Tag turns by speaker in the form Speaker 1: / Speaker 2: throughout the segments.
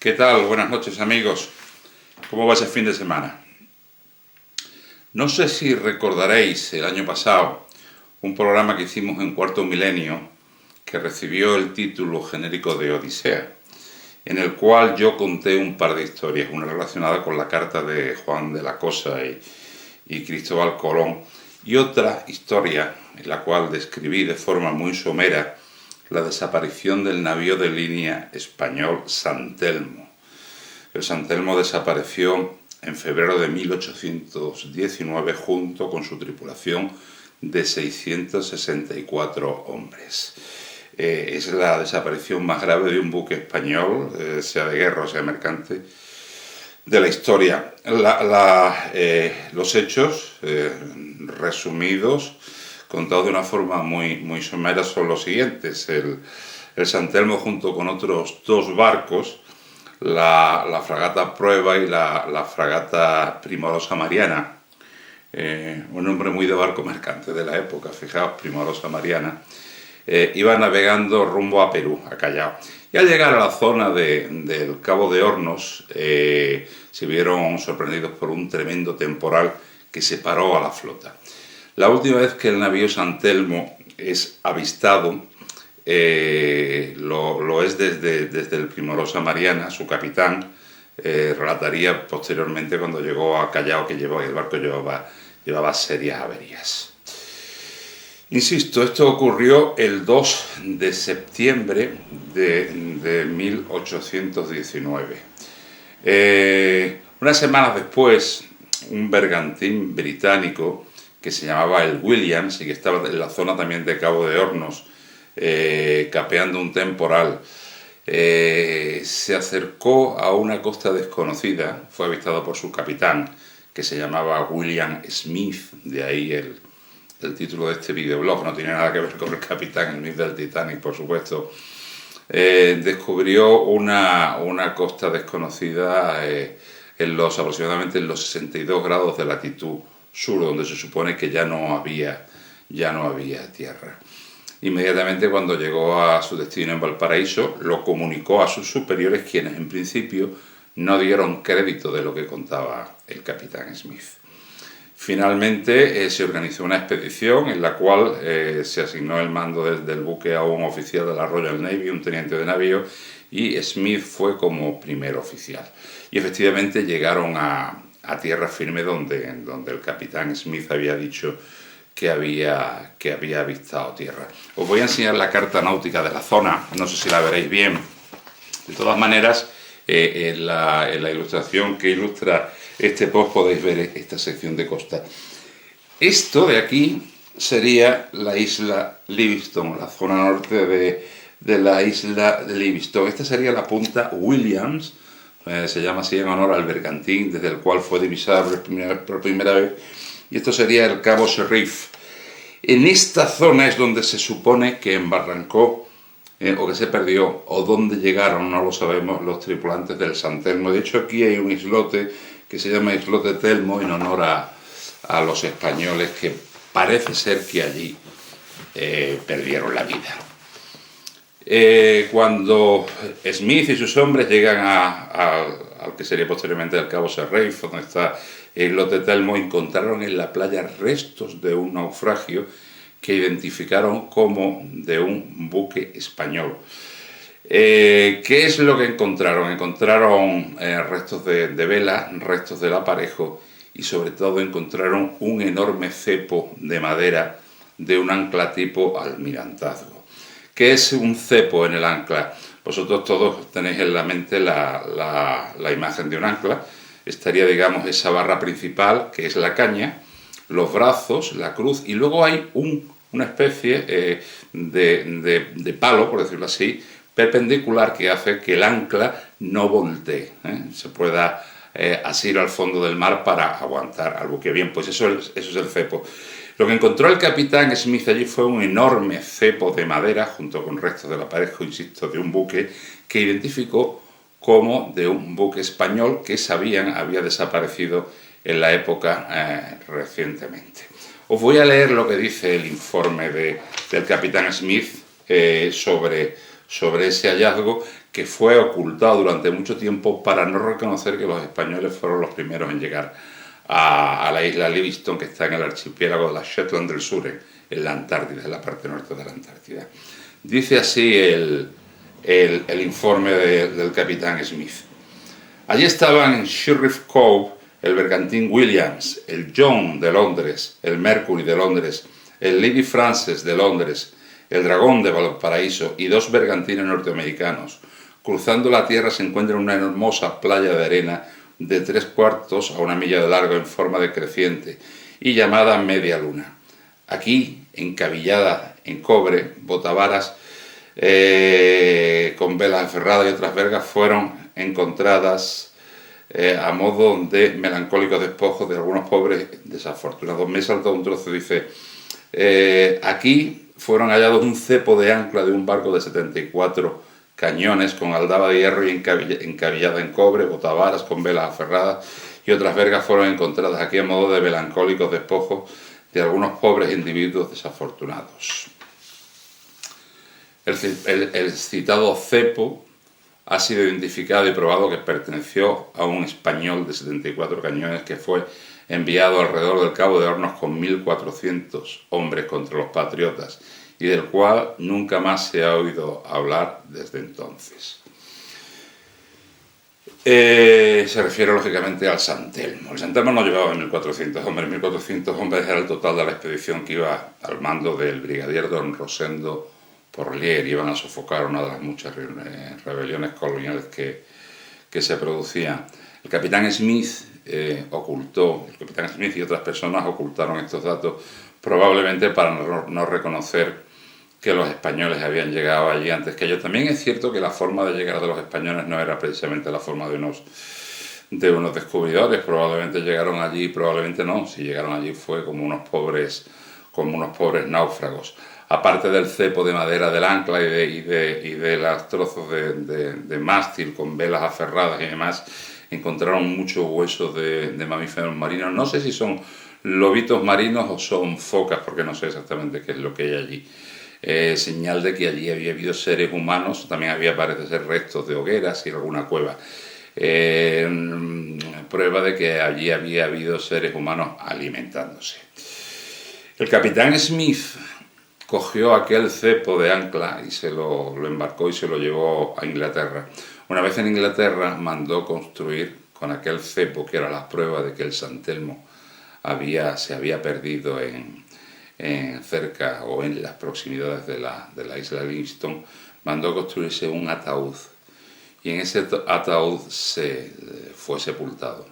Speaker 1: ¿Qué tal? Buenas noches, amigos. ¿Cómo va ese fin de semana? No sé si recordaréis el año pasado un programa que hicimos en Cuarto Milenio que recibió el título genérico de Odisea, en el cual yo conté un par de historias, una relacionada con la carta de Juan de la Cosa y Cristóbal Colón, y otra historia en la cual describí de forma muy somera la desaparición del navío de línea español San Telmo. El San Telmo desapareció en febrero de 1819 junto con su tripulación de 664 hombres. Es la desaparición más grave de un buque español, sea de guerra o sea mercante, de la historia. Los hechos resumidos, contados de una forma muy somera, son los siguientes. El San Telmo, junto con otros dos barcos, la fragata Prueba y la fragata Primorosa Mariana, un nombre muy de barco mercante de la época, fijaos, Primorosa Mariana, iba navegando rumbo a Perú, a Callao. Y al llegar a la zona del Cabo de Hornos, se vieron sorprendidos por un tremendo temporal que separó a la flota. La última vez que el navío San Telmo es avistado, lo es desde el Primorosa Mariana. Su capitán relataría posteriormente cuando llegó a Callao que el barco llevaba serias averías. Insisto, esto ocurrió el 2 de septiembre de 1819. Unas semanas después, un bergantín británico que se llamaba el Williams y que estaba en la zona también de Cabo de Hornos, capeando un temporal, se acercó a una costa desconocida. Fue avistado por su capitán, que se llamaba William Smith, de ahí el título de este videoblog. No tiene nada que ver con el capitán Smith del Titanic, por supuesto. Descubrió una costa desconocida aproximadamente en los 62 grados de latitud sur, donde se supone que ya no había tierra. Inmediatamente, cuando llegó a su destino en Valparaíso, lo comunicó a sus superiores, quienes en principio no dieron crédito de lo que contaba el capitán Smith. Finalmente se organizó una expedición en la cual se asignó el mando del buque a un oficial de la Royal Navy, un teniente de navío, y Smith fue como primer oficial. Y efectivamente llegaron a tierra firme donde el capitán Smith había dicho que había avistado tierra. Os voy a enseñar la carta náutica de la zona, no sé si la veréis bien. De todas maneras, en la ilustración que ilustra este post podéis ver esta sección de costa. Esto de aquí sería la isla Livingstone, la zona norte de la isla Livingstone. Esta sería la punta Williams, se llama así en honor al bergantín desde el cual fue divisada por primera vez. Y esto sería el Cabo Sherriff. En esta zona es donde se supone que embarrancó o que se perdió, o dónde llegaron, no lo sabemos, los tripulantes del San Telmo. De hecho, aquí hay un islote que se llama Islote Telmo en honor a los españoles que parece ser que allí perdieron la vida. Cuando Smith y sus hombres llegan al que sería posteriormente el Cabo Sherriff, donde está el Islote Telmo, encontraron en la playa restos de un naufragio que identificaron como de un buque español. ¿Qué es lo que encontraron? Encontraron restos de vela, restos del aparejo y sobre todo encontraron un enorme cepo de madera de un ancla tipo almirantazgo. ¿Qué es un cepo en el ancla? Vosotros todos tenéis en la mente la imagen de un ancla. Estaría, digamos, esa barra principal, que es la caña, los brazos, la cruz, y luego hay una especie de palo, por decirlo así, perpendicular, que hace que el ancla no voltee, se pueda asir al fondo del mar para aguantar al buque. Bien, pues eso es el cepo. Lo que encontró el capitán Smith allí fue un enorme cepo de madera, junto con restos del aparejo, insisto, de un buque, que identificó como de un buque español que había desaparecido en la época recientemente. Os voy a leer lo que dice el informe del capitán Smith sobre ese hallazgo, que fue ocultado durante mucho tiempo para no reconocer que los españoles fueron los primeros en llegar a la isla Livingstone, que está en el archipiélago de las Shetland del Sur, en la Antártida, en la parte norte de la Antártida. Dice así el informe del capitán Smith. Allí estaban en Sheriff Cove el bergantín Williams, el John de Londres, el Mercury de Londres, el Lady Frances de Londres, el Dragón de Valparaíso y 2 bergantines norteamericanos. Cruzando la tierra se encuentra una hermosa playa de arena de 3/4 a 1 milla de largo en forma de creciente y llamada Media Luna. Aquí, encabillada en cobre, botavaras con velas aferradas y otras vergas fueron encontradas a modo de melancólicos despojos de algunos pobres desafortunados. Me he saltado un trozo, dice, aquí fueron hallados un cepo de ancla de un barco de 74 cañones con aldaba de hierro y encabillada en cobre, botavaras con velas aferradas y otras vergas fueron encontradas aquí a modo de melancólicos despojos de algunos pobres individuos desafortunados. El citado cepo ha sido identificado y probado que perteneció a un español de 74 cañones que fue enviado alrededor del Cabo de Hornos con 1.400 hombres contra los patriotas y del cual nunca más se ha oído hablar desde entonces. Se refiere lógicamente al San Telmo. El San Telmo no llevaba 1.400 hombres, 1.400 hombres era el total de la expedición que iba al mando del brigadier don Rosendo Porlier. Iban a sofocar una de las muchas rebeliones coloniales que se producían. El capitán Smith el capitán Smith y otras personas ocultaron estos datos probablemente para no reconocer que los españoles habían llegado allí antes que ellos. También es cierto que la forma de llegar de los españoles no era precisamente la forma de unos descubridores. Probablemente llegaron allí, probablemente no. Si llegaron allí fue como unos pobres náufragos. Aparte del cepo de madera del ancla y de los trozos de mástil con velas aferradas y demás, encontraron muchos huesos de mamíferos marinos. No sé si son lobitos marinos o son focas, porque no sé exactamente qué es lo que hay allí. Señal de que allí había habido seres humanos, también había, parece ser, restos de hogueras y alguna cueva. Prueba de que allí había habido seres humanos alimentándose. El capitán Smith cogió aquel cepo de ancla y se lo embarcó y se lo llevó a Inglaterra. Una vez en Inglaterra mandó construir con aquel cepo, que era la prueba de que el San Telmo se había perdido cerca o en las proximidades de la isla Livingstone, mandó construirse un ataúd y en ese ataúd fue sepultado.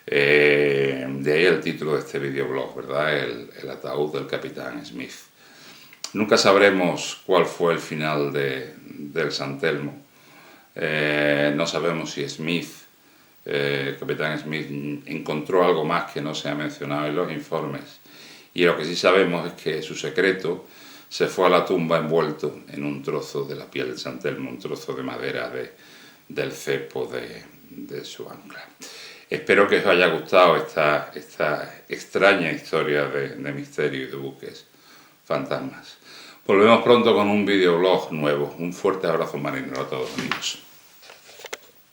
Speaker 1: De ahí el título de este videoblog, ¿verdad? El ataúd del capitán Smith. Nunca sabremos cuál fue el final del San Telmo. No sabemos si el capitán Smith encontró algo más que no se ha mencionado en los informes. Y lo que sí sabemos es que su secreto se fue a la tumba envuelto en un trozo de la piel del San Telmo, un trozo de madera del cepo de su ancla. Espero que os haya gustado esta extraña historia de misterio y de buques fantasmas. Volvemos pronto con un videoblog nuevo. Un fuerte abrazo marinero a todos, amigos.